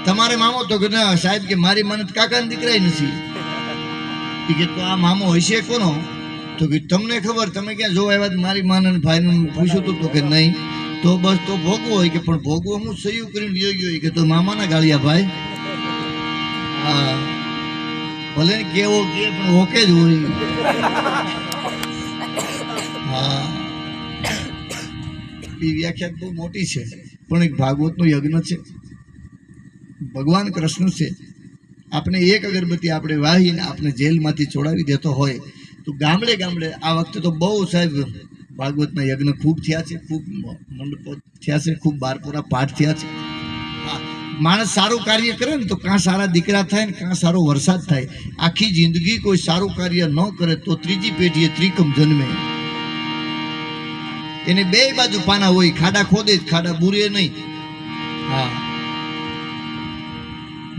તમારે મામો તો કે ના સાહેબ કે મારી માનત કાકાના દીકરાય નથી. એ કે તો આ મામો હશે કોનો? તો કે તમને ખબર, તમે ક્યાં જોવા આવ્યા? મારી માને ભાઈનું પૂછ્યું તો કે નહીં. તો બસ તો ભોગવો હોય કે પણ ભોગવો હું સહયું કરીને લઈ ગયો કે તો મામાના ગાળિયા ભાઈ. હા ભલે કેવો કે પણ ઓકે જ હોય. હા એ વ્યાખ્યા બહુ મોટી છે પણ એક ભાગવતનું યજ્ઞ છે. ભગવાન કૃષ્ણ છે, આપણે એક અગરબત્તી આપણે વાહીને આપણે જેલમાંથી છોડાવી દેતો હોય તો ગામડે ગામડે આ વખતે તો બહુ સાહેબ ભાગવતના યજ્ઞ ખૂબ થયા છે, ખૂબ મંડપ થયા છે, ખૂબ બારપોરા પાઠ થયા છે. હા માણસ સારું કાર્ય કરે ને તો કાં સારા દીકરા થાય ને કાં સારો વરસાદ થાય. આખી જિંદગી કોઈ સારું કાર્ય ન કરે તો ત્રીજી પેઢીએ ત્રિકમ જન્મે. એને બે બાજુ પાના હોય, ખાડા ખોદે જ, ખાડા બુરે નહીં. હા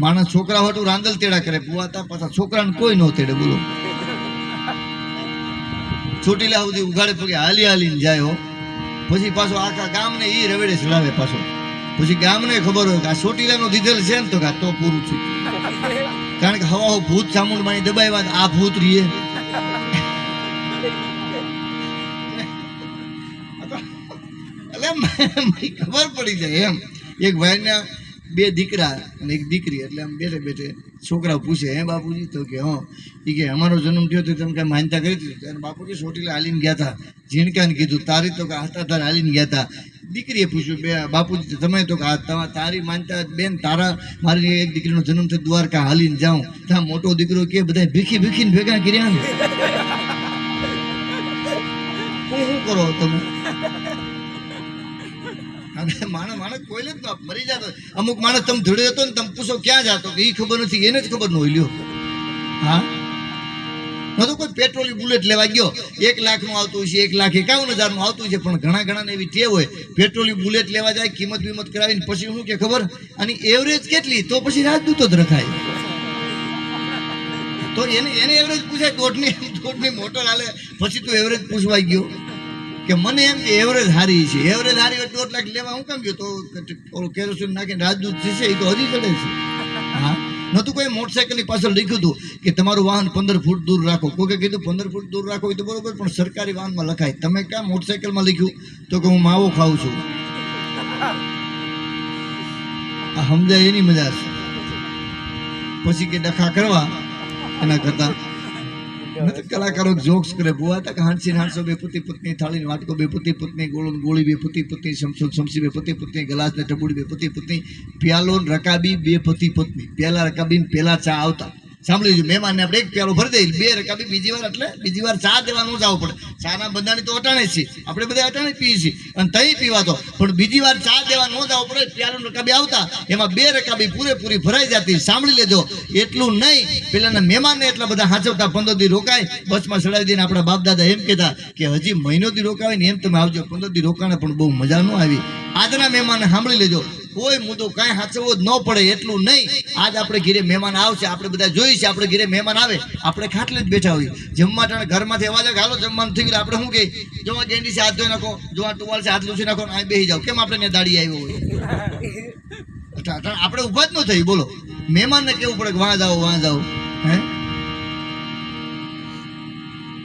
માણસ છોકરા હાટુ રાંદલ તેડા કરે, પુવાતા પાછા છોકરાને કોઈ ન તેડે. બોલો ચોટીલા સુધી ઉઘાડે પગે હાલી હાલીને જાય હો. પછી પાછો આખા ગામને ઈ રવેડે ચડાવે પાછો. પછી ગામને ખબર હોય કે આ ચોટીલાનો દીધેલ છે ને તો કે તો પૂરું છે. કારણ કે હવા ભૂત ચામુંડમાની દબાવ્યા આ ભૂત રીએ. એટલે ખબર પડી જાય એમ. એક ભાઈના બે દીકરા અને એક દીકરી, એટલે આમ બેઠે બેઠે છોકરા પૂછે, હે બાપુજી? તો કે હા. એ કે અમારો જન્મ થયો તો તમે કાંઈ માનતા કરી હતી? ત્યારે બાપુજી ચોટીલા હાલીને ગયા હતા. ઝીણકાને કીધું તારી તો કે હાથાધાર હાલીને ગયા હતા. દીકરીએ પૂછ્યું, બે બાપુજી તમે તો કે તારી માનતા બેન, તારા મારી એક દીકરીનો જન્મ થયો દ્વારકા હાલીને જાઉં. ત્યાં મોટો દીકરો કે બધા ભીખી ભીખીને ભેગા કર્યા ને. શું કરો તમે? માણસ કોઈ જ મરી જતો. અમુક માણસ તમે ધડે હતો ને તમે પૂછો ક્યાં જાતો કે એ ખબર નથી, એને જ ખબર ન હોય લ્યો. હા નતો કોઈ પેટ્રોલ બુલેટ લેવા ગયો, 1 લાખનું આવતું છે, 1,51,000 આવતું છે. પણ ઘણા ને એવી ટેવ હોય, પેટ્રોલ બુલેટ લેવા જાય, કિંમત વિમત કરાવીને પછી શું કે ખબર, આની એવરેજ કેટલી? તો પછી રાજદૂત જ રખાય. તો એને એવરેજ પૂછાય, દોઢની મોટર હાલે પછી તું એવરેજ પૂછવાઈ ગયો કે મને એમ કે એવરેજ હારી છે. એવરેજ હારી હોય 1.5 લાખ લેવા હું કામ ગયો? તો કેરોસીન નાખીને રાજદૂત છે એ તો હજી ચડે છે. હા નતું કોઈ મોટરસાઇકલની પાછળ લખ્યું હતું કે તમારું વાહન 15 ફૂટ દૂર રાખો. કોઈ કીધું 15 ફૂટ દૂર રાખો એ તો બરોબર, પણ સરકારી વાહનમાં લખાય. તમે ક્યાં મોટરસાઇકલમાં લખ્યું? તો કે હું માવો ખાઉં છું. આ સમજાય એની મજા છે. પછી કે ડખા કરવા એના કરતા કલાકારો જોક્સ કરે, બુઆ તક 800 બે પતિ પત્ની, થાળી વાટકો બે પતિ પત્ની, ગોળી બે પતિ પત્ની, સમસી બે પતિ પત્ની, ગલાસ ને ટબુડી બે પતિ પત્ની, પ્યાલો રકાબી બે પતિ પત્ની. પહેલા રકાબી પહેલા ચા આવતા. સાંભળી લીધું, મહેમાનને આપણે એક પ્યાલો ભરી દઈએ, 2 રકાબી બીજી વાર, એટલે બીજી વાર ચા દેવાનું જવું પડે. ચાના બંધાણી તો અટાણે છે, આપણે બધા અટાણે પીએ છીએ અને તઈ પીવાતો, પણ બીજી વાર ચા દેવા ન જવું પડે. પ્યાલો રકાબી આવતા, એમાં 2 રકાબી પૂરેપૂરી ભરાઈ જતી. સાંભળી લેજો, એટલું નહીં, પેલાના મહેમાનને એટલા બધા હાચવતા. 15 દી રોકાય, બસમાં ચડાવી દઈને આપણા બાપ દાદા એમ કહેતા કે હજી મહિનો દી રોકાવે ને એમ તમે આવજો. 15 દી રોકાણે પણ બહુ મજા ન આવી. આજના મહેમાનને સાંભળી લેજો, કોઈ મુદ્દો કાંઈ હાચવવો જ ન પડે. એટલું નહીં, આજ આપણે ઘરે મહેમાન આવશે, આપણે બધા જોઈએ છે, આપણે ઘરે મહેમાન આવે, આપણે ખાટલે જ બેઠા હોઈએ. જમવા ટાણે ઘરમાંથી અવાજ આવે, હાલો જમવાનું થઈ ગયું, આપણે શું કહીએ? જો આ ગેંડી છે હાથ ધોઈ નાખો, જો આ ટુવાલ છે હાથ લૂછી નાખો, આ બેસી જાઓ. કેમ આપણે દાડી આવ્યો હોય? આપણે ઊભા જ ન થઈ. બોલો, મહેમાનને કેવું પડે કે વાં જાઓ. હે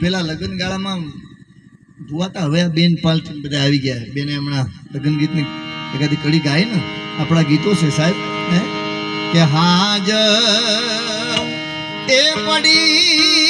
પેલા લગ્ન ગાળામાં ધુવાતા, હવે આ બેન પાલટી બધા આવી ગયા. બેને હમણાં લગ્ન ગીતની એકાદી કડી ગાય ને, આપણા ગીતો છે સાહેબ. હે કે હાજ એ પડી